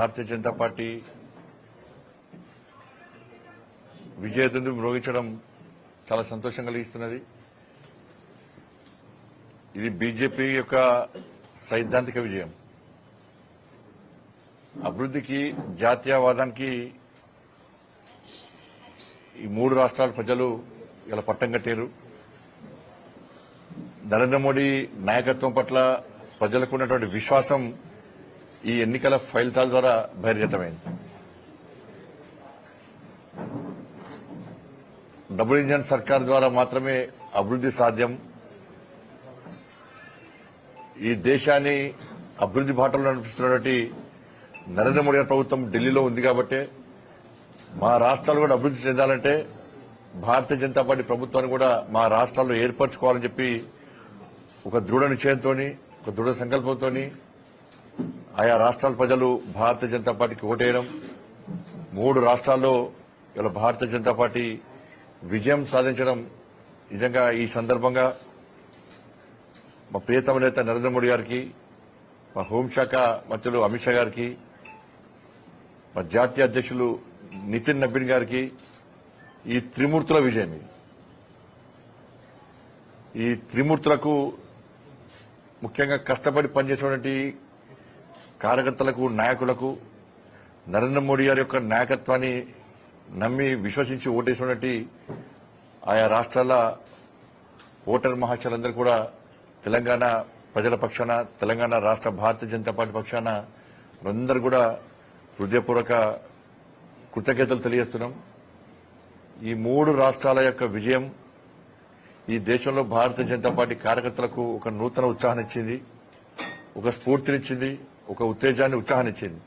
Bharatiya Janata party విజయదుందు మ్రోగించడం చాలా సంతోషం కలిగిస్తున్నది. ఇది బీజేపీ యొక్క సైద్ధాంతిక విజయం. అభివృద్ధికి, జాతీయవాదానికి ఈ మూడు రాష్ట్రాల ప్రజలు ఇలా పట్టం కట్టారు. నరేంద్ర మోడీ నాయకత్వం పట్ల ప్రజలకు ఉన్నటువంటి విశ్వాసం ఈ ఎన్నికల ఫలితాల ద్వారా బహిర్గతమైంది. డబుల్ ఇంజన్ సర్కార్ ద్వారా మాత్రమే అభివృద్ది సాధ్యం. ఈ దేశాన్ని అభివృద్ది బాటలో నడిపిస్తున్నటువంటి నరేంద్ర మోడీ గారి ప్రభుత్వం ఢిల్లీలో ఉంది కాబట్టి మా రాష్ట్రాలు కూడా అభివృద్ది చెందాలంటే భారతీయ జనతా పార్టీ ప్రభుత్వాన్ని కూడా మా రాష్ట్రాల్లో ఏర్పరచుకోవాలని చెప్పి ఒక దృఢ నిశ్చయంతో, ఒక దృఢ సంకల్పంతో ఆయా రాష్ట్రాల ప్రజలు భారతీయ జనతా పార్టీకి ఓటేయడం, మూడు రాష్ట్రాల్లో ఇలా భారతీయ జనతా పార్టీ విజయం సాధించడం నిజంగా ఈ సందర్భంగా మా ప్రియతమ నేత నరేంద్ర మోడీ గారికి, మా హోంశాఖ మంత్రులు అమిత్ షా గారికి, మా జాతీయ అధ్యక్షులు నితిన్ నబీన్ గారికి ఈ త్రిమూర్తుల విజయం. ఈ త్రిమూర్తులకు ముఖ్యంగా కష్టపడి పనిచేసినటువంటి కార్యకర్తలకు, నాయకులకు, నరేంద్ర మోడీ గారి యొక్క నాయకత్వాన్ని నమ్మి విశ్వసించి ఓటేసినటువంటి ఆయా రాష్ట్రాల ఓటర్ మహాశయులందరూ కూడా తెలంగాణ ప్రజల పక్షాన, తెలంగాణ రాష్ట్ర భారతీయ జనతా పార్టీ పక్షాన అందరూ కూడా హృదయపూర్వక కృతజ్ఞతలు తెలియజేస్తున్నాం. ఈ మూడు రాష్ట్రాల యొక్క విజయం ఈ దేశంలో భారతీయ జనతా పార్టీ కార్యకర్తలకు ఒక నూతన ఉత్సాహాన్ని ఇచ్చింది, ఒక స్ఫూర్తినిచ్చింది, ఒక ఉత్తేజాన్ని, ఉత్సాహాన్ని ఇచ్చింది.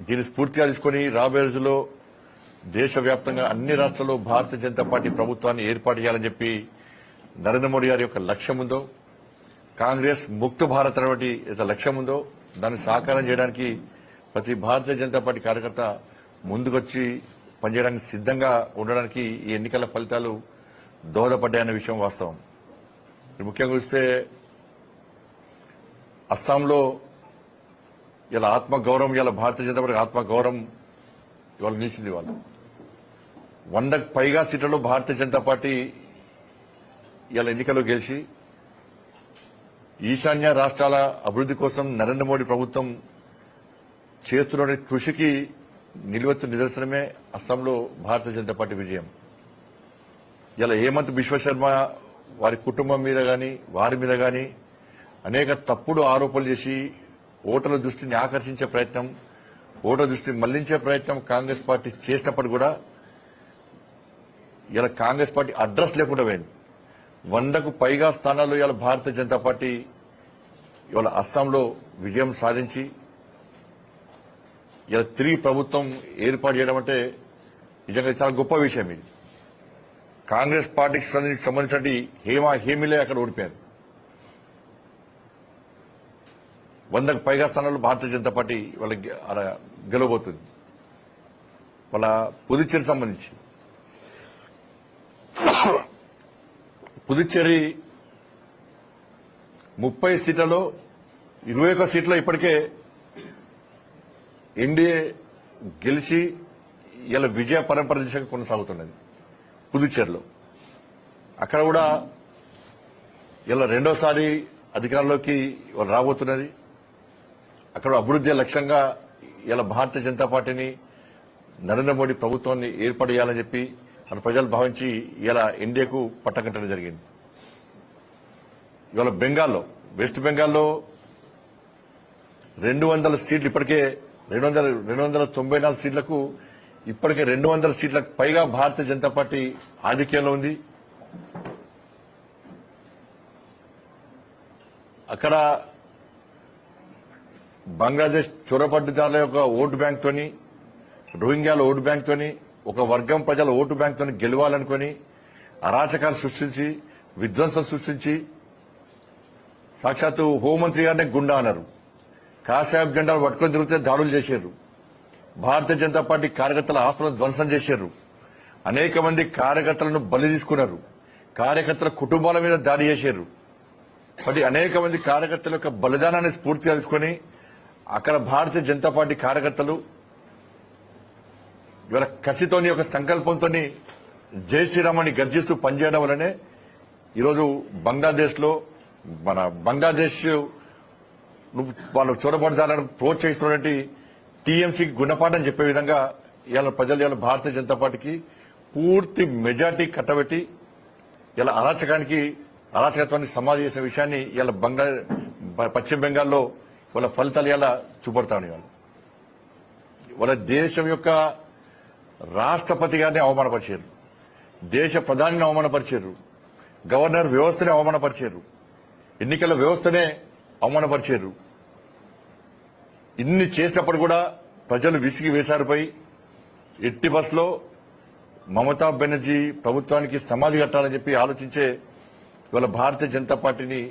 దీన్ని స్ఫూర్తిగా తీసుకుని రాబోయే రోజుల్లో దేశవ్యాప్తంగా అన్ని రాష్ట్రాల్లో భారతీయ జనతా పార్టీ ప్రభుత్వాన్ని ఏర్పాటు చేయాలని చెప్పి నరేంద్ర మోడీ గారి యొక్క లక్ష్యం ఉందో, కాంగ్రెస్ ముక్త భారత్ అనేటువంటి లక్ష్యం ఉందో దాన్ని సాకారం చేయడానికి ప్రతి భారతీయ జనతా పార్టీ కార్యకర్త ముందుకొచ్చి పనిచేయడానికి సిద్దంగా ఉండడానికి ఈ ఎన్నికల ఫలితాలు దోహదపడ్డాయన్న విషయం వాస్తవం. ముఖ్యంగా చూస్తే అస్సాంలో ఇలా ఆత్మగౌరవం, ఇలా భారతీయ జనతా పార్టీ ఆత్మగౌరవం ఇవాళ నిలిచింది. వాళ్ళు 100కు పైగా సీట్లలో భారతీయ జనతా పార్టీ ఇలా ఎన్నికల్లో గెలిచి ఈశాన్య రాష్ట్రాల అభివృద్ది కోసం నరేంద్ర మోడీ ప్రభుత్వం చేస్తున్న కృషికి నిలువెత్తు నిదర్శనమే అస్సాంలో భారతీయ జనతా పార్టీ విజయం. ఇలా హేమంత్ బిశ్వశర్మ వారి కుటుంబం మీద గాని, వారి మీద గాని అనేక తప్పుడు ఆరోపణలు చేసి ఓటర్ల దృష్టిని ఆకర్షించే ప్రయత్నం, ఓటర్ల దృష్టిని మళ్లించే ప్రయత్నం కాంగ్రెస్ పార్టీ చేసినప్పుడు కూడా ఇలా కాంగ్రెస్ పార్టీ అడ్రస్ లేకుండా పోయింది. 100కు పైగా స్థానాల్లో ఇవాళ భారతీయ జనతా పార్టీ ఇవాళ అస్సాంలో విజయం సాధించి ఇలా తిరిగి ప్రభుత్వం ఏర్పాటు చేయడం అంటే నిజంగా చాలా గొప్ప విషయం. ఇది కాంగ్రెస్ పార్టీకి సంబంధించిన హేమీలే అక్కడ ఓడిపోయారు. 100కు పైగా స్థానాల్లో భారతీయ జనతా పార్టీ వాళ్ళకి గెలవబోతుంది. వాళ్ళ పుదుచ్చేరి సంబంధించి పుదుచ్చేరి 30 సీట్లలో 21 సీట్లో ఇప్పటికే ఎన్డీఏ గెలిచి ఇలా విజయ పరంపర దిశగా కొనసాగుతున్నది. పుదుచ్చేరిలో అక్కడ కూడా ఇలా రెండోసారి అధికారంలోకి రాబోతున్నది. అక్కడ అభివృద్ధి లక్ష్యంగా ఇలా భారతీయ జనతా పార్టీని, నరేంద్ర మోడీ ప్రభుత్వాన్ని ఏర్పాటు చేయాలని చెప్పి మన ప్రజలు భావించి ఇలా ఎన్డీఏకు పట్టకట్టడం జరిగింది. ఇవాళ బెంగాల్లో, వెస్ట్ బెంగాల్లో 200 సీట్లు ఇప్పటికే 294 సీట్లకు ఇప్పటికే 200 సీట్లకు పైగా భారతీయ జనతా పార్టీ ఆధిక్యంలో ఉంది. అక్కడ బంగ్లాదేశ్ చొరబడ్డిదారుల యొక్క ఓటు బ్యాంక్తోని, రోహింగ్యాల ఓటు బ్యాంక్తోని, ఒక వర్గం ప్రజల ఓటు బ్యాంక్తోని గెలవాలనుకుని అరాచకాలు సృష్టించి, విధ్వంసం సృష్టించి, సాక్షాత్తు హోంమంత్రి గారినే గుండా అన్నారు. కాషాయపు జెండాలు పట్టుకొని తిరిగితే దాడులు చేశారు. భారతీయ జనతా పార్టీ కార్యకర్తల ఆస్తులను ధ్వంసం చేశారు. అనేక మంది కార్యకర్తలను బలి తీసుకున్నారు. కార్యకర్తల కుటుంబాల మీద దాడి చేశారు. మరి అనేక మంది కార్యకర్తల యొక్క బలిదానాన్ని స్ఫూర్తిగా తీసుకుని అక్కడ భారతీయ జనతా పార్టీ కార్యకర్తలు ఇవాళ కసితోని ఒక సంకల్పంతో జై శ్రీరామ్ అని గర్జిస్తూ పనిచేయడం వల్లనే ఈరోజు బంగ్లాదేశ్ వాళ్ళు చొరబడతారని ప్రోత్సహిస్తున్నటువంటి టీఎంసీకి గుణపాఠం చెప్పే విధంగా ఇవాళ ప్రజలు ఇవాళ భారతీయ జనతా పార్టీకి పూర్తి మెజార్టీ కట్టబెట్టి ఇలా అరాచకత్వానికి సమాధి చేసిన విషయాన్ని ఇలా పశ్చిమ బెంగాల్లో వాళ్ళ ఫలితాలు ఇలా చూపడతామని వాళ్ళ దేశం యొక్క రాష్ట్రపతి గారిని అవమానపరిచారు, దేశ ప్రధానిని అవమానపరిచారు, గవర్నర్ వ్యవస్థనే అవమానపరిచారు, ఎన్నికల వ్యవస్థనే అవమానపరిచారు. ఇన్ని చేసినప్పుడు కూడా ప్రజలు విసిగి వేశారుపై ఎట్టి బస్లో మమతా బెనర్జీ ప్రభుత్వానికి సమాధి కట్టాలని చెప్పి ఆలోచించే ఇవాళ భారతీయ జనతా పార్టీని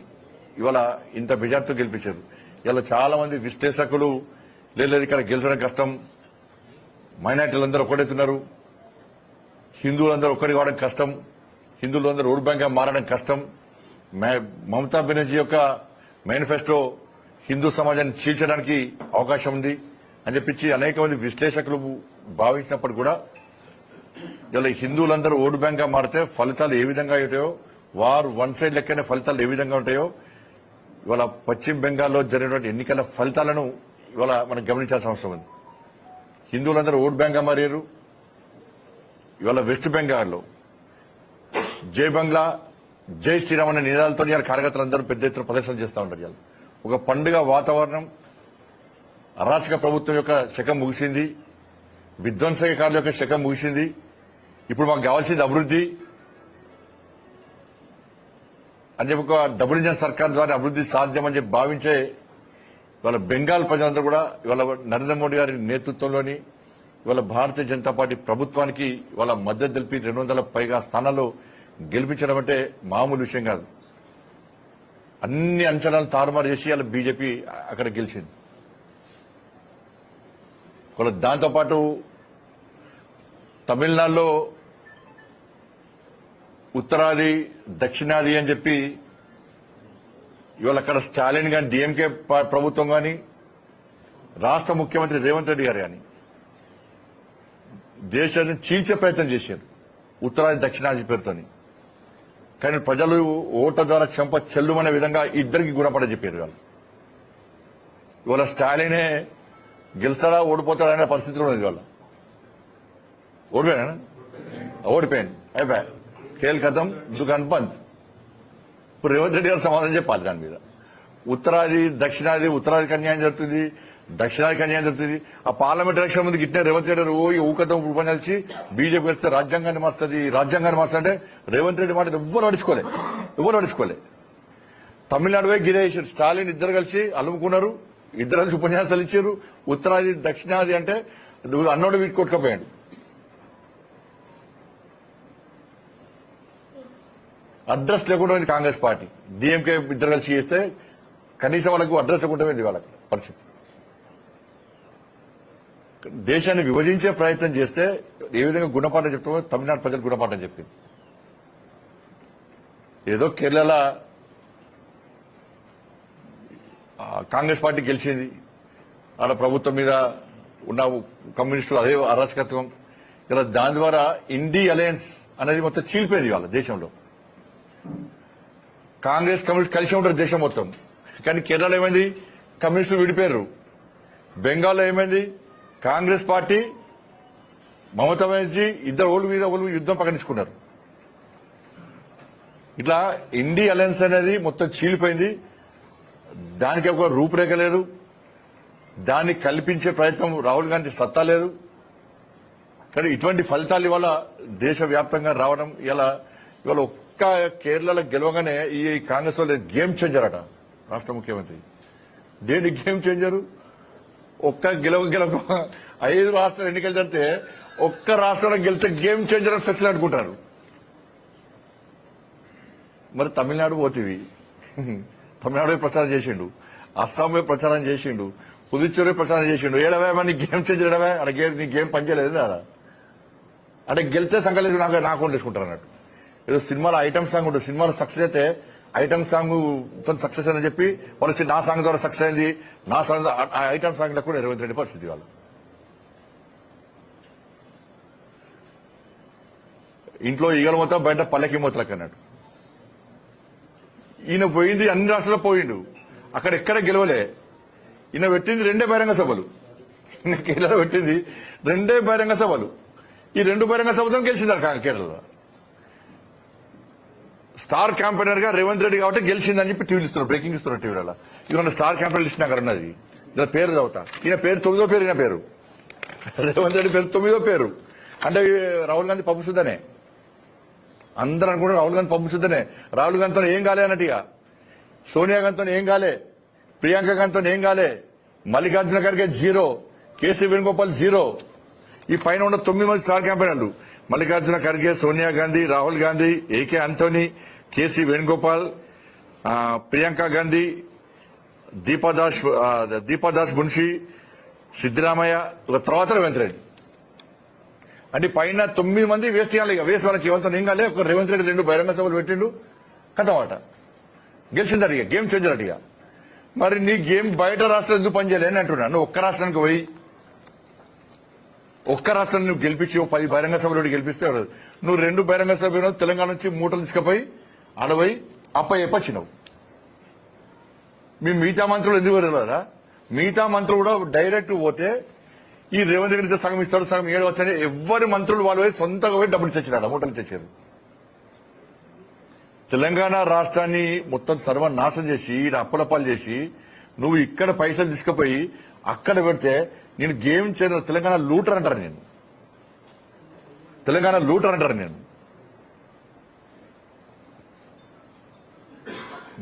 ఇవాళ ఇంత మెజార్టీతో గెలిపించారు. ఇలా చాలా మంది విశ్లేషకులు లేదు ఇక్కడ గెలిచడం కష్టం, మైనార్టీలందరూ ఒకటవుతున్నారు, హిందువులందరూ ఒక్కడి కావడం కష్టం, హిందువులందరూ ఓటు బ్యాంక్ గా మారడం కష్టం, మమతా బెనర్జీ యొక్క మేనిఫెస్టో హిందూ సమాజాన్ని చీల్చడానికి అవకాశం ఉంది అని చెప్పించి అనేక మంది విశ్లేషకులు భావించినప్పుడు కూడా ఇలా హిందువులందరూ ఓటు బ్యాంక్ గా మారితే ఫలితాలు ఏ విధంగా ఉంటాయో, వారు వన్ సైడ్ లెక్కనే ఫలితాలు ఏ విధంగా ఉంటాయో ఇవాళ పశ్చిమ బెంగాల్లో జరిగినటువంటి ఎన్నికల ఫలితాలను ఇవాళ మనం గమనించాల్సిన అవసరం ఉంది. హిందువులందరూ ఓటు బ్యాంక్ గా మారారు. ఇవాళ వెస్ట్ బెంగాల్లో జై బంగ్లా జై శ్రీరామ్ అనే నినాదాలతో ఇవాళ కార్యకర్తలందరూ పెద్ద ఎత్తున ప్రదర్శన చేస్తూ ఉంటారు. ఇవాళ ఒక పండుగ వాతావరణం, అరాచక ప్రభుత్వం యొక్క శకం ముగిసింది, విధ్వంసకారుల యొక్క శకం ముగిసింది. ఇప్పుడు మాకు కావాల్సింది అభివృద్ధి అని చెప్పి ఒక డబుల్ ఇంజన్ సర్కార్ ద్వారా అభివృద్ధి సాధ్యమని చెప్పి భావించే ఇవాళ బెంగాల్ ప్రజలందరూ కూడా ఇవాళ నరేంద్ర మోడీ గారి నేతృత్వంలోని ఇవాళ భారతీయ జనతా పార్టీ ప్రభుత్వానికి ఇవాళ మద్దతు తెలిపి 200 పైగా స్థానాల్లో గెలిపించడం అంటే మామూలు విషయం కాదు. అన్ని అంచనాలు తారుమారు చేసి ఇవాళ బీజేపీ అక్కడ గెలిచింది. ఇవాళ దాంతోపాటు తమిళనాడులో ఉత్తరాది దక్షిణాది అని చెప్పి ఇవాళ అక్కడ స్టాలిన్ గాని డీఎంకే ప్రభుత్వం గాని రాష్ట్ర ముఖ్యమంత్రి రేవంత్ రెడ్డి గారు గాని దేశాన్ని చీల్చే ప్రయత్నం చేశారు ఉత్తరాది దక్షిణాది పేరుతోని. కానీ ప్రజలు ఓట్ల ద్వారా చెంప చెల్లుమనే విధంగా ఇద్దరికి గుణపడ చెప్పారు. వాళ్ళు ఇవాళ స్టాలినే గెలుస్తాడా ఓడిపోతాడా అనే పరిస్థితిలో ఉన్నది. వాళ్ళ ఓడిపోయాను అయిపోయా ఖేల్ కథం దుకాన్ బంద్. ఇప్పుడు రేవంత్ రెడ్డి గారు సమాధానం చెప్పాలి దాని మీద. ఉత్తరాది దక్షిణాది, ఉత్తరాదికి అన్యాయం జరుగుతుంది, దక్షిణాదికి అన్యాయం జరుగుతుంది. ఆ పార్లమెంట్ ఎలక్షన్ ముందు గిట్టిన రేవంత్ రెడ్డి గారు ఊకతో ఉపన్యాసి బీజేపీ వస్తే రాజ్యాంగాన్ని మార్చంటే రేవంత్ రెడ్డి మాట ఎవరు నడుచుకోలే. తమిళనాడు పోయి గిరేశారు. స్టాలిన్ ఇద్దరు కలిసి అలుముకున్నారు, ఇద్దరు కలిసి ఉపన్యాసాలు ఇచ్చారు. ఉత్తరాది దక్షిణాది అంటే అన్నోడు వీటి కొట్టుకపోయాడు. అడ్రస్ లేకుండా కాంగ్రెస్ పార్టీ డీఎంకే ఇద్దరు కలిసి చేస్తే కనీసం వాళ్ళకు అడ్రస్ లేకుండా వాళ్ళకి పరిస్థితి. దేశాన్ని విభజించే ప్రయత్నం చేస్తే ఏ విధంగా గుణపాఠం చెప్తామో తమిళనాడు ప్రజలు గుణపాఠం చెప్పింది. ఏదో కేరళ కాంగ్రెస్ పార్టీ గెలిచింది, ఆడ ప్రభుత్వం మీద ఉన్న కమ్యూనిస్టులు అదే అరాచకత్వం. ఇలా దాని ద్వారా ఇండి అలయన్స్ అనేది మొత్తం చీలిపోయింది వాళ్ళ దేశంలో. కాంగ్రెస్ కమ్యూనిస్ట్ కలిసి ఉంటారు దేశం మొత్తం. కానీ కేరళలో ఏమైంది, కమ్యూనిస్టులు విడిపోయారు. బెంగాల్లో ఏమైంది, కాంగ్రెస్ పార్టీ మమతా బెనర్జీ ఇద్దరు ఓళ్ళు మీద ఓళ్ళు యుద్దం ప్రకటించుకున్నారు. ఇట్లా ఇండి అలయన్స్ అనేది మొత్తం చీలిపోయింది. దానికి ఒక రూపురేఖ లేదు, దాన్ని కల్పించే ప్రయత్నం రాహుల్ గాంధీ సత్తా లేదు. కానీ ఇటువంటి ఫలితాలు ఇవాళ దేశవ్యాప్తంగా రావడం ఇవాళ ఒక్క కేరళలో గెలవగానే ఈ కాంగ్రెస్ వాళ్ళు గేమ్ చేంజర్ అట రాష్ట్ర ముఖ్యమంత్రి. దేని గేమ్ చేంజరు? ఒక్క గెలవ 5 రాష్ట్రాలు ఎన్నికలు జరిగితే ఒక్క రాష్ట్రంలో గెలిస్తే గేమ్ చేంజర్ అని ఫ్లెక్స్లు అనుకుంటారు. మరి తమిళనాడు పోతివి, తమిళనాడు ప్రచారం చేసిండు, అస్సాం ప్రచారం చేసిండు, పుదుచ్చేరి ప్రచారం చేసిండు. ఏడవే మరి గేమ్ చేంజర్ ఏడవే అక్కడ నీ గేమ్ పనిచేయలేదు ఆడ. అంటే గెలిస్తే సంకలేదు నాకు వండేసుకుంటారు అన్నట్టు. ఏదో సినిమాలో ఐటమ్ సాంగ్ ఉంటుంది, సినిమాలో సక్సెస్ అయితే ఐటమ్ సాంగ్ తో సక్సెస్ అని చెప్పి వాళ్ళు వచ్చి నా సాంగ్ ద్వారా సక్సెస్ అయింది, నా సాంగ్ ఆ ఐటమ్ సాంగ్ లో కూడా రేవంత్ రెడ్డి పరిస్థితి వాళ్ళు. ఇంట్లో ఈగల మొత్తం బయట పల్లెకి మూతలకు అన్నాడు. ఈయన పోయింది అన్ని రాష్ట్రాల్లో పోయిండు, అక్కడ ఎక్కడ గెలవలే. ఈయన పెట్టింది 2 బహిరంగ సభలు, ఈయన కేరళలో పెట్టింది 2 బహిరంగ సభలు. ఈ 2 బహిరంగ సభతో గెలిచిందారు కేరళలో. స్టార్ క్యాంపెయినర్ గా రేవంత్ రెడ్డి కాబట్టి గెలిచిందని చెప్పి టీవీలు ఇస్తున్నారు, బ్రేకింగ్ ఇస్తున్నారు టీవీలలో. ఇవన్న స్టార్ క్యాంపెయినర్ లిస్ట్ నాకు అన్నది. ఇలా పేరు చదువుతా, ఈయన పేరు 9వ పేరు, ఈయన పేరు రేవంత్ రెడ్డి పేరు 9వ పేరు. అంటే రాహుల్ గాంధీ పప్పు శుద్ధనే, అందరూ అనుకుంటారు రాహుల్ గాంధీ పంపు సిద్ధనే. రాహుల్ గాంధీతో ఏం కాలే అన్నట్టుగా, సోనియా గాంధీతో ఏం కాలే, ప్రియాంక గాంధీతో ఏం కాలే, మల్లికార్జున ఖర్గే 0, కేసీ వేణుగోపాల్ 0. ఈ పైన ఉన్న 9 మంది star క్యాంపెయినర్లు Mallikarjuna Kharge, Sonia Gandhi, Rahul Gandhi, AK Antony, KC Venugopal, Priyanka Gandhi, Deepa Das Munshi, Siddaramaiah, ఒక తర్వాత రేవంత్ రెడ్డి. అంటే పైన 9 మంది వేస్ట్ చేయాలి. వేస్ట్ వాళ్ళకి ఎవరితో ఏం కాలే. ఒక రేవంత్ రెడ్డి 2 బహిరంగ సభలు పెట్టిండు, కథమాట గెలిచింది. అడిగా గేమ్ చేంజర్ అడిగా. మరి నీ గేమ్ బయట రాష్ట్రం ఎందుకు పనిచేయలేని అంటున్నా. నువ్వు ఒక్క రాష్ట్రానికి పోయి ఒక్క రాష్ట్రాన్ని నువ్వు గెలిపించి 10 బహిరంగ సభలు గెలిపిస్తే నువ్వు 2 బహిరంగ సభలు తెలంగాణ నుంచి మూటలు తీసుకుపోయి అడవై ఎప్పచ్చినావు. మీ మిగతా మంత్రులు ఎందుకు వెళ్ళరా? మిగతా మంత్రులు కూడా డైరెక్ట్ పోతే ఈ రేవంత్ రెడ్డి సగం ఇస్తాడు, సగం 7 వచ్చాయి. ఎవరి మంత్రులు వాళ్ళు పోయి సొంతంగా పోయి డబ్బులు తెచ్చినాడు, మూటలు తెచ్చారు. తెలంగాణ రాష్ట్రాన్ని మొత్తం సర్వనాశనం చేసి ఈడ అప్పులపాలు చేసి నువ్వు ఇక్కడ పైసలు తీసుకుపోయి అక్కడ పెడితే నేను గేమ్ చేయను. తెలంగాణ లూటర్ అంటారు, నేను తెలంగాణ లూటర్ అంటారు. నేను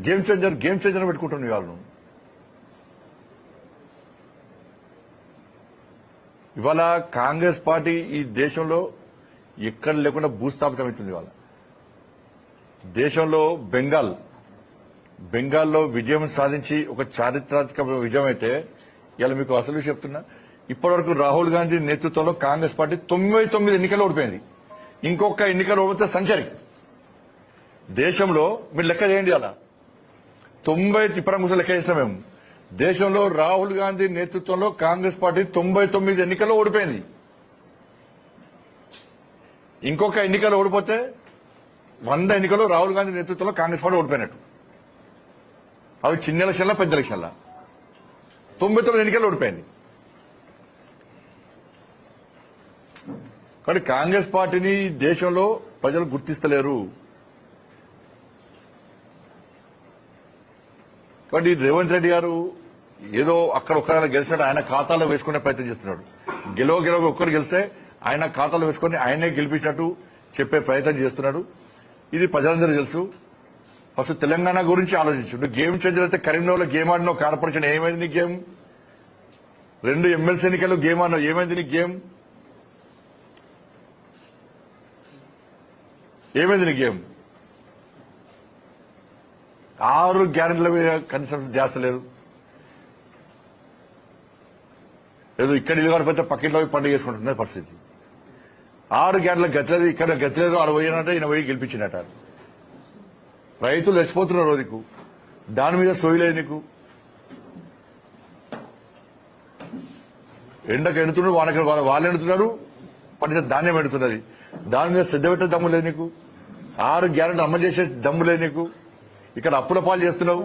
గేమ్ చేంజర్ పెట్టుకుంటున్నాను ఇవాళ. ఇవాళ కాంగ్రెస్ పార్టీ ఈ దేశంలో ఎక్కడ లేకుండా భూస్థాపితమవుతుంది. ఇవాళ దేశంలో బెంగాల్లో విజయం సాధించి ఒక చారిత్రాత్మక విజయం అయితే ఇలా మీకు అసలు విషయం చెప్తున్నా. ఇప్పటివరకు రాహుల్ గాంధీ నేతృత్వంలో కాంగ్రెస్ పార్టీ 99 ఎన్నికలు ఓడిపోయింది. ఇంకొక ఎన్నికలు ఓడిపోతే సంచరి. దేశంలో మీరు లెక్క చేయండి, అలా 90 ఇప్పటి కోసం లెక్క చేస్తాం మేము. దేశంలో రాహుల్ గాంధీ నేతృత్వంలో కాంగ్రెస్ పార్టీ 99 ఎన్నికల్లో ఓడిపోయింది. ఇంకొక ఎన్నికలు ఓడిపోతే 100 ఎన్నికలు రాహుల్ గాంధీ నేతృత్వంలో కాంగ్రెస్ పార్టీ ఓడిపోయినట్టు. అవి చిన్న ఎలక్షన్ల, పెద్ద ఎలక్షన్ల 99 ఎన్నికలు ఓడిపోయింది. కానీ కాంగ్రెస్ పార్టీని దేశంలో ప్రజలు గుర్తిస్తలేరు. కాబట్టి రేవంత్ రెడ్డి గారు ఏదో అక్కడ ఒక్కరు గెలిచినట్టు ఆయన ఖాతాలో వేసుకునే ప్రయత్నం చేస్తున్నాడు. గెలవ ఒక్కరు గెలిస్తే ఆయన ఖాతాలో వేసుకుని ఆయనే గెలిపించినట్టు చెప్పే ప్రయత్నం చేస్తున్నాడు. ఇది ప్రజలందరూ తెలుసు. ఫస్ట్ తెలంగాణ గురించి ఆలోచించు. నువ్వు గేమ్ చేంజర్ అయితే కరీంనగర్లో గేమ్ ఆడినావు, కార్పొరేషన్ ఏమైంది నీ గేమ్? 2 ఎమ్మెల్సీ ఎన్నికలు గేమ్ ఆడినావు, ఏమైంది నీ గేమ్? ఏమైంది నీ గేమ్? 6 గ్యారెంటీల మీద కనీసం ధ్యాస లేదు. ఏదో ఇక్కడ ఇల్లు కడిపోతే పక్కింట్లో పండుగ చేసుకుంటున్నది పరిస్థితి. 6 గ్యారెంటీల గతిలేదు, ఇక్కడ గతిలేదు, ఆడ పోయినట్టే ఈయన పోయి గెలిపించినట్ట. రైతులు రెచ్చిపోతున్నారు రోజుకు, దాని మీద సోయలేదు నీకు. ఎండకు ఎండుతున్నారు, వాళ్ళు ఎండుతున్నారు, పండితే ధాన్యం ఎండుతున్నది. దాని మీద శ్రద్ధ పెట్టే దమ్ము లేదు నీకు. 6 గ్యారెంటీ అమలు చేసే దమ్ము లేదు నీకు. ఇక్కడ అప్పుల పాలు చేస్తున్నావు.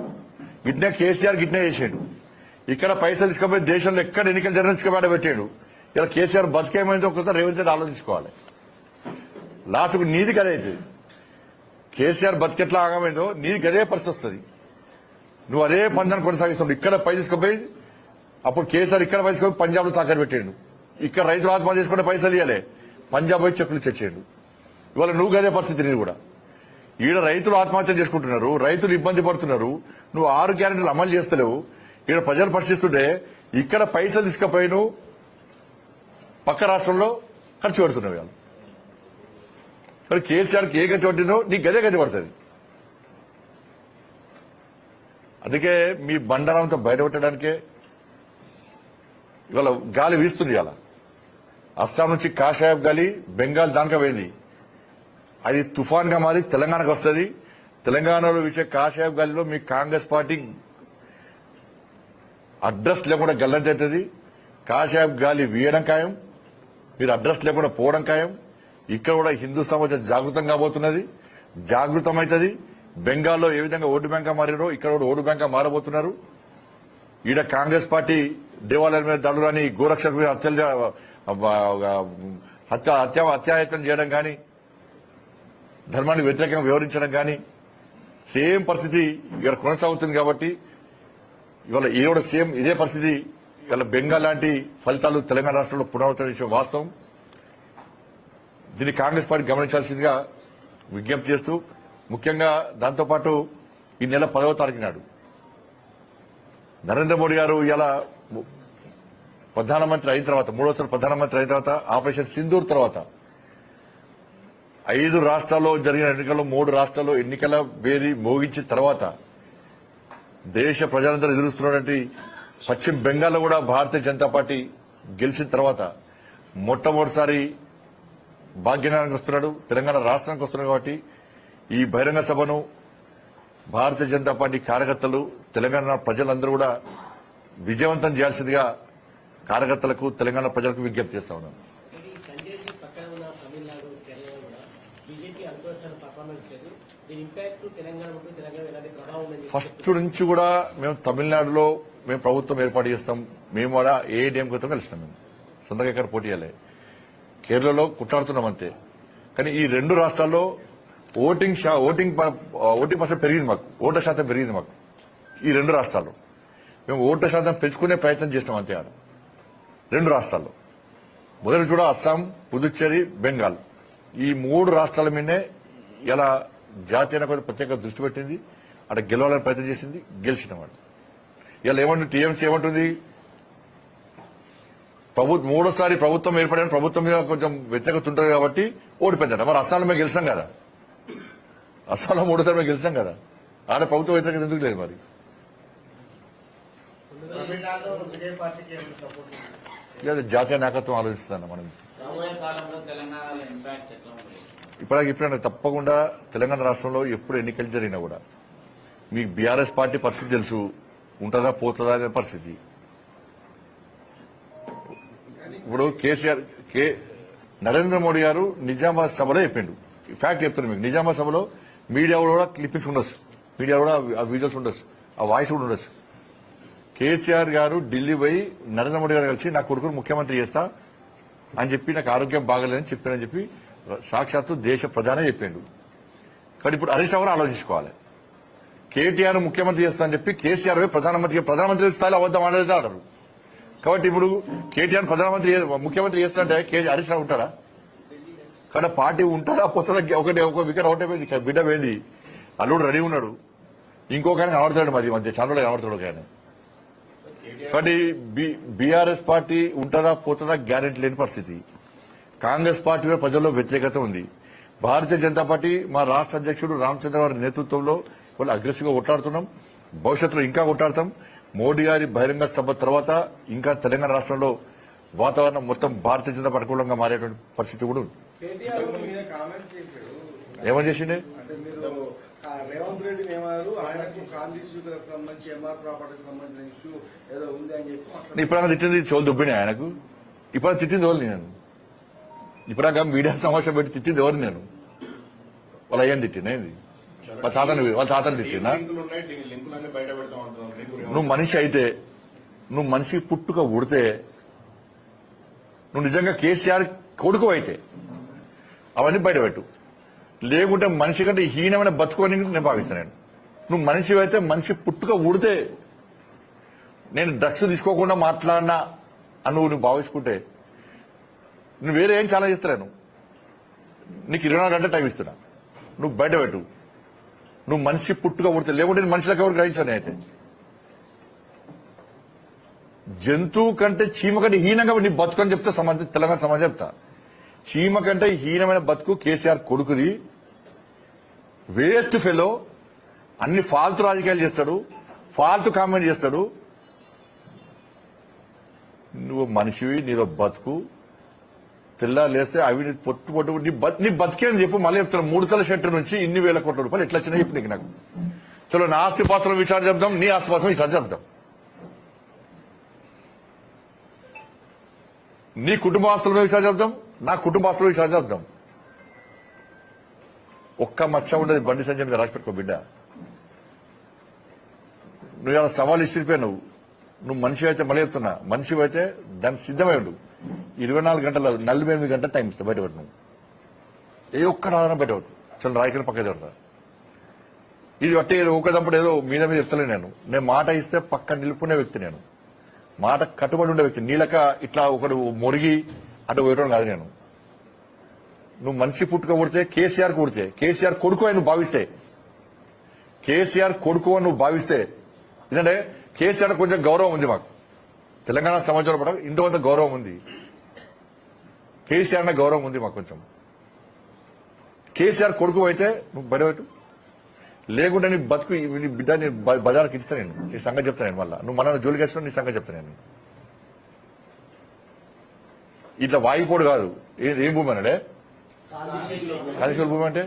గిట్నే కేసీఆర్ గిట్నే చేసాడు. ఇక్కడ పైసలు తీసుకుపోయి దేశంలో ఎక్కడ ఎన్నికలు జరిగిన తీసుకుపోయి పెట్టాడు. ఇలా కేసీఆర్ బతికేమైందో ఒకసారి రేవంత్ రెడ్డి ఆలోచించుకోవాలి. లాస్ట్కు నీది గదే అవుతుంది. కేసీఆర్ బతికెట్లా ఆగమైందో నీది గదే పరిస్థితి వస్తుంది. నువ్వు అదే పందాన్ని కొనసాగిస్తున్నావు. ఇక్కడ పై తీసుకుపోయి అప్పుడు కేసీఆర్ ఇక్కడ పై తీసుకుపోయి పంజాబ్ లో తాకట్టు పెట్టాడు. ఇక్కడ రైతులు ఆత్మహత్య చేసుకుంటే పైసలు ఇవ్వలే, పంజాబ్ పోయి చెక్కులు తెచ్చాడు. ఇవాళ నువ్వు గదే పరిస్థితి నీది కూడా. ఈడ రైతులు ఆత్మహత్య చేసుకుంటున్నారు, రైతులు ఇబ్బంది పడుతున్నారు. నువ్వు 6 గ్యారెంటీలు అమలు చేస్తలేవు. ఈడ ప్రజలు పరిశీలిస్తుంటే ఇక్కడ పైసలు తీసుకుపోయి నువ్వు పక్క రాష్ట్రంలో ఖర్చు పెడుతున్నావు. ఇవాళ మరి కేసీఆర్కి ఏ గతి పట్టిందో నీకు గదే గతి పడుతుంది. అందుకే మీ బండారంతో బయటపెట్టడానికే ఇవాళ గాలి వీస్తుంది. ఇవాళ అస్సాం నుంచి కాషాయబ్ గాలి బెంగాల్ దానిక పోయింది. అది తుఫాన్ గా మారి తెలంగాణకు వస్తుంది. తెలంగాణలో ఇచ్చే కాషాయ గాలిలో మీ కాంగ్రెస్ పార్టీ అడ్రస్ లేకుండా గల్లంతవుతుంది. కాషాయ గాలి వీయడం ఖాయం, మీరు అడ్రస్ లేకుండా పోవడం ఖాయం. ఇక్కడ కూడా హిందూ సమాజం జాగృతం కాబోతున్నది, జాగృతమవుతుంది. బెంగాల్లో ఏ విధంగా ఓటు బ్యాంక్ మారారో ఇక్కడ కూడా ఓటు బ్యాంక్ మారబోతున్నారు. ఈడ కాంగ్రెస్ పార్టీ దేవాలయాల మీద దాడులని, గోరక్షక మీద హత్యాయత్నం చేయడం కానీ, ధర్మానికి వ్యతిరేకంగా వ్యవహరించడం కానీ సేమ్ పరిస్థితి ఇక్కడ కొనసాగుతుంది. కాబట్టి ఇవాళ కూడా సేమ్ ఇదే పరిస్థితి ఇవాళ బెంగాల్ లాంటి ఫలితాలు తెలంగాణ రాష్ట్రంలో పునరావృతం వాస్తవం. దీన్ని కాంగ్రెస్ పార్టీ గమనించాల్సిందిగా విజ్ఞప్తి చేస్తూ, ముఖ్యంగా దాంతోపాటు ఈ నెల 10వ తారీఖు నాడు నరేంద్ర మోడీ గారు ఇలా ప్రధానమంత్రి అయిన తర్వాత, మూడోసారి ప్రధానమంత్రి అయిన తర్వాత, ఆపరేషన్ సింధూర్ తర్వాత 5 రాష్ట్రాల్లో జరిగిన ఎన్నికల్లో 3 రాష్ట్రాల్లో ఎన్నికల వేది మోగించిన తర్వాత దేశ ప్రజలందరూ ఎదురుస్తున్నటువంటి పశ్చిమ బెంగాల్లో కూడా భారతీయ జనతా పార్టీ గెలిచిన తర్వాత మొట్టమొదటిసారి భాగ్యనగరానికి వస్తున్నాడు, తెలంగాణ రాష్ట్రానికి వస్తున్నాడు. కాబట్టి ఈ బహిరంగ సభను భారతీయ జనతా పార్టీ కార్యకర్తలు, తెలంగాణ ప్రజలందరూ కూడా విజయవంతం చేయాల్సిందిగా కార్యకర్తలకు, తెలంగాణ ప్రజలకు విజ్ఞప్తి చేస్తా ఉన్నాను. ఫస్ట్ నుంచి కూడా మేము తమిళనాడులో మేము ప్రభుత్వం ఏర్పాటు చేస్తాం. మేము కూడా ఏఐడిఎంకేతో కలిసినాం. మేము సొంతంగా ఎక్కడ పోటీ చేయాలి. కేరళలో కుట్టాడుతున్నాం అంతే. కానీ ఈ 2 రాష్ట్రాల్లో ఓటింగ్ పర్సెంట్ పెరిగింది మాకు, ఓట్ల శాతం పెరిగింది మాకు. ఈ 2 రాష్ట్రాల్లో మేము ఓట్ల శాతం పెంచుకునే ప్రయత్నం చేసినాం అంతే. ఆడ 2 రాష్ట్రాల్లో మొదటి కూడా అస్సాం, పుదుచ్చేరి, బెంగాల్ ఈ 3 రాష్ట్రాల మీదనే ఇలా జాతీయ ప్రత్యేక దృష్టి పెట్టింది. అక్కడ గెలవాలని ప్రయత్నం చేసింది, గెలిచిన వాళ్ళు. ఇలా ఏమంటుంది టీఎంసీ ఏమంటుంది, మూడోసారి ప్రభుత్వం ఏర్పడిన ప్రభుత్వం మీద కొంచెం వ్యతిరేకత ఉంటుంది కాబట్టి ఓడిపోయిందట. మరి అస్సాంలో మేము గెలిచాం కదా, అస్సాంలో 3సారి మేము గెలిచాం కదా, ఆడ ప్రభుత్వం వ్యతిరేకత ఎందుకు లేదు? మరి లేదా జాతీయ నాయకత్వం ఆలోచిస్తుందన్న మనం ఇప్పుడైనా తప్పకుండా తెలంగాణ రాష్ట్రంలో ఎప్పుడు ఎన్నికలు జరిగినా కూడా మీకు బీఆర్ఎస్ పార్టీ పరిస్థితి తెలుసు, ఉంటుందా పోతుందా అనే పరిస్థితి. ఇప్పుడు కేసీఆర్ నరేంద్ర మోడీ గారు నిజామాబాద్ సభలో చెప్పిండు. ఫ్యాక్ట్ చెప్తాను మీకు, నిజామాబాద్ సభలో మీడియా కూడా క్లిప్పింగ్స్ ఉండొచ్చు, మీడియా కూడా ఆ విజువల్స్ ఉండొచ్చు, ఆ వాయిస్ కూడా ఉండొచ్చు. కేసీఆర్ గారు ఢిల్లీ పోయి నరేంద్ర మోడీ గారు కలిసి నా కొడుకును ముఖ్యమంత్రి చేస్తా అని చెప్పి, నాకు ఆరోగ్యం బాగలేదని చెప్పానని చెప్పి సాక్షాత్తు దేశ ప్రధానే చెప్పిండు. కానీ ఇప్పుడు హరీష్ రావు ఆలోచించుకోవాలి. కేటీఆర్ ముఖ్యమంత్రి చేస్తా అని చెప్పి కేసీఆర్ ప్రధానమంత్రి స్థాయిలో అబద్దం ఆడేది ఆడరు. కాబట్టి ఇప్పుడు కేటీఆర్ ముఖ్యమంత్రి చేస్తా అంటే హరీష్ రావు ఉంటాడా? కానీ పార్టీ ఉంటుందా పోతుందా? ఒక వికెట్ అవుట్ అయిపోయింది, బిడ్డ పోయింది, అల్లుడు రెడీ ఉన్నాడు, ఇంకొక ఆయన కనబడతాడు, మరి మధ్య చాలా కనబడతాడు ఒక ఆయన. కానీ బీఆర్ఎస్ పార్టీ ఉంటుందా పోతుందా గ్యారెంటీ లేని పరిస్థితి. కాంగ్రెస్ పార్టీ ప్రజల్లో వ్యతిరేకత ఉంది. భారతీయ జనతా పార్టీ మా రాష్ట్ర అధ్యక్షుడు రామచంద్ర గారి నేతృత్వంలో వాళ్ళు అగ్రెసివ్ గా కొట్లాడుతున్నాం, భవిష్యత్తులో ఇంకా కొట్లాడతాం. మోడీ గారి బహిరంగ సభ తర్వాత ఇంకా తెలంగాణ రాష్ట్రంలో వాతావరణం మొత్తం భారతీయ జనతా పార్టీ అనుకూలంగా మారేటువంటి పరిస్థితి కూడా ఉంది. ఏమని చేసిండే రేవంత్ రెడ్డి ఆయనకు కాంగ్రెస్ సంబంధించి ఎంఆర్ ప్రాపర్టీకి సంబంధించిన ఇష్యూ ఏదో ఉంది అని చెప్పి ఇప్పుడు తిట్టింది చోలు దుబ్బినా ఆయనకు. ఇప్పుడు తిట్టింది ఎవరు? నేను ఇప్పుడు మీడియా సమావేశం పెట్టి తిట్టింది ఎవరు? నేను వాళ్ళ అయ్యని తిట్టినా, వాళ్ళ తాతని తిట్టినా. నువ్వు మనిషి అయితే, నువ్వు మనిషి పుట్టుక ఉడితే, నువ్వు నిజంగా కేసీఆర్ కొడుకు అయితే అవన్నీ బయటపెట్టు. లేకుంటే మనిషి కంటే హీనమైన బతుకోని నేను భావిస్తాను. నువ్వు మనిషి అయితే, మనిషి పుట్టుక ఉడితే, నేను డ్రగ్స్ తీసుకోకుండా మాట్లాడినా అని నువ్వు భావించుకుంటే నువ్వు వేరే ఏం చాలా చేస్తాను. నీకు 24 గంటల టైం ఇస్తున్నా, నువ్వు బయట పెట్టు. నువ్వు మనిషి పుట్టుక ఉడితే, లేకుంటే నేను మనిషిలకు ఎవరు గ్రహించాను. అయితే జంతువు కంటే చీమ కంటే హీనంగా నీ బతుకు అని చెప్తా తెలంగాణ సమాజం చెప్తా. చీమ కంటే హీనమైన బతుకు కేసీఆర్ కొడుకుది. వేస్ట్ ఫెలో, అన్ని ఫాల్తు రాజకీయాలు చేస్తాడు, ఫాల్తు కామెంట్ చేస్తాడు. నువ్వు మనిషివి, నీదో బతుకు, తెల్లారు లేస్తే అవినీతి పొట్టు నీ బతికేదని చెప్పు. మళ్ళీ చెప్తాను, 3 తల షెట్టు నుంచి ఇన్ని వేల కోట్ల రూపాయలు ఎట్లా వచ్చినా చెప్పు నీకు. నాకు చలో, నా ఆస్తిపాత్రం విచారణ చెప్దాం, నీ ఆస్తిపాత్రం విచారణ చెప్దాం. నీ కుటుంబ ఆస్తుల విచారణ చెప్దాం, నా కుటుంబ ఆస్తుల విచారణ చెప్దాం. ఒక్క మచ్చ ఉండదు బండి సంజయ్ మీద, రాసి పెట్టుకో బిడ్డ. నువ్వు ఇలా సవాల్ ఇచ్చిపోయావు. నువ్వు మనిషి అయితే, మళ్ళీ చెప్తున్నా, మనిషి అయితే దానికి సిద్ధమై ఉండు. 24 గంటలు 48 గంటల టైం ఇస్తా, బయటపడు. నువ్వు ఏ ఒక్క ఆధారం బయటపడు. చలో, రాయకని పక్క జరుగుతా. ఇది బట్టి ఏదో ఊకదంపుడు ఏదో మీద చెప్తలే. నేను మాట ఇస్తే పక్క నిలుపుకునే వ్యక్తి. నేను మాట కట్టుబడి ఉండే వ్యక్తి. నీలక ఇట్లా ఒకడు మొరిగి అటు పోయటం కాదు. నువ్వు మనిషి పుట్టుక పుడితే కేసీఆర్ కొడితే, కేసీఆర్ కొడుకు అని నువ్వు భావిస్తే, కేసీఆర్ కొడుకు అని నువ్వు భావిస్తే, ఎందుకంటే కేసీఆర్ కొంచెం గౌరవం ఉంది మాకు తెలంగాణ సమాజంలో పడ ఇంతమంత గౌరవం ఉంది. కేసీఆర్ గౌరవం ఉంది మాకు కొంచెం. కేసీఆర్ కొడుకు అయితే నువ్వు బయటపెట్టు, లేకుంటే నీ బతుకు నీ బిడ్డ నీ బజార్కి ఇస్తా. నేను నీ సంగతి చెప్తాను. నేను మళ్ళీ నువ్వు మళ్ళీ జోలికి వచ్చినా నీ సంగతి చెప్తాను. నేను ఇట్లా వాయిపోడు కాదు. ఏం భూమి అన్నాడే? కాళేశ్వర భూమి అంటే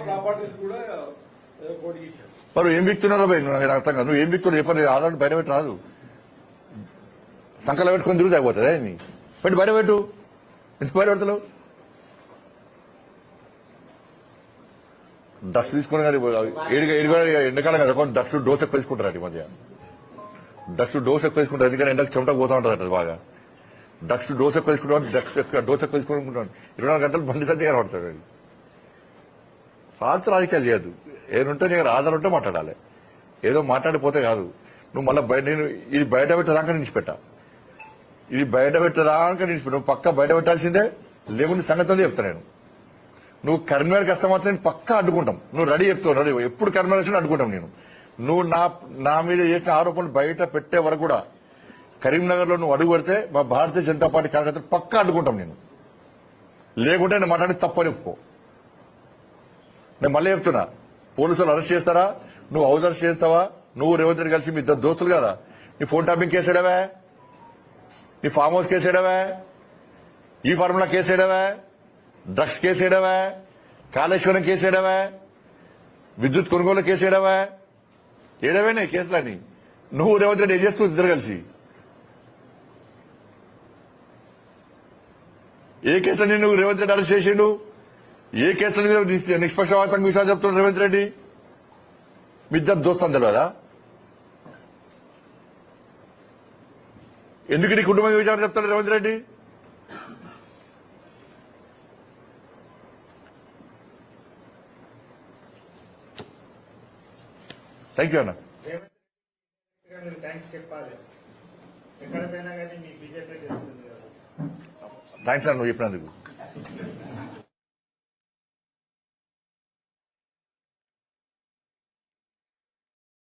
ప్రాపర్టీస్ కూడా కోటికి ఇచ్చారు. మరి ఏం వ్యక్తున్నారో భయ్, నాకు అర్థం కాదు. నువ్వు ఏం వ్యక్తులు చెప్పండి. ఆధార్ బయటపెట్టి రాదు. సంకలో పెట్టుకొని తిరుగుతా అయిపోతుంది. నీ పెట్టి బయటపెట్టు. ఎందుకు బయటపెడతావు? డ్రగ్స్ తీసుకుని ఎండకాలం కదా, డ్రగ్స్ డోస్ ఎక్కువ తీసుకుంటారు. ఈ మధ్య డ్రగ్స్ డోస్ ఎక్కువ తీసుకుంటారు. ఎందుకంటే ఎండకు చెమట పోతా ఉంటుంది అది బాగా. డ్రగ్స్ డోస్ ఎక్కువ తీసుకుంటాడు, డోస్ ఎక్కువ తీసుకుంటాడు. 24 గంటలు బండి సంజయ్ కనబడతాడు. స్వార్థ రాజకీయాలు చేయదు. ఏదంటే నీకు ఆధారం ఉంటే మాట్లాడాలి. ఏదో మాట్లాడిపోతే కాదు. నువ్వు మళ్ళీ నేను ఇది బయట పెట్టేదాకా నిలిచిపెట్టా. ఇది బయట పెట్టేదాకా నిలిచిపెట్టా. నువ్వు పక్క బయట పెట్టాల్సిందే. లేకుండా సంగతి చెప్తా. నువ్వు కరీంనగర్కి వస్తే మాత్రం నేను పక్కా అడ్డుకుంటాం. నువ్వు రెడీ చెప్తావు. రెడీ ఎప్పుడు కరీంనగర్ వచ్చినా అడ్డుకుంటాం. నువ్వు నా మీద చేసిన ఆరోపణలు బయట పెట్టే వరకు కూడా కరీంనగర్ లో నువ్వు అడుగు పెడితే మా భారతీయ జనతా పార్టీ కార్యకర్తలు పక్కా అడ్డుకుంటాం. లేకుంటే నేను మాట్లాడి తప్పని ఒప్పుకో. నేను మళ్ళీ చెప్తున్నా, పోలీసులు అరెస్ట్ చేస్తారా? నువ్వు హౌస్ అరెస్ట్ చేస్తావా? నువ్వు రేవంత్ రెడ్డి కలిసి మీ ఇద్దరు దోస్తులు కదా. నీ ఫోన్ ట్యాపింగ్ కేసు ఏడవా? నీ ఫామ్ హౌస్ కేసు ఏడవా? ఈ ఫార్ములా కేసు ఏడవా? డ్రగ్స్ కేసు ఏడవా? కాళేశ్వరం కేసు ఏడవా? విద్యుత్ కొనుగోలు కేసు ఏడవా? ఏడవేనా కేసులని? నువ్వు రేవంత్ రెడ్డి ఏం చేస్తూ ఇద్దరు కలిసి ఏ కేసులని నువ్వు రేవంత్ రెడ్డి అరెస్ట్ చేసిండు? ఏ కేసుల మీద నిష్పక్షపాతంగా విషయాలు చెప్తున్నాడు రేవంత్ రెడ్డి? మీ ఇద్దరు దోస్తాను తెలియదా? ఎందుకు నీ కుటుంబ విచారణ చెప్తాడు రేవంత్ రెడ్డి? థ్యాంక్ యూ అన్న. థ్యాంక్స్ చెప్పాలి. ఎక్కడ పోయినా కానీ మీ బీజేపీ తెలుస్తుంది కదా. థ్యాంక్స్ అన్న నువ్వు చెప్పినందుకు.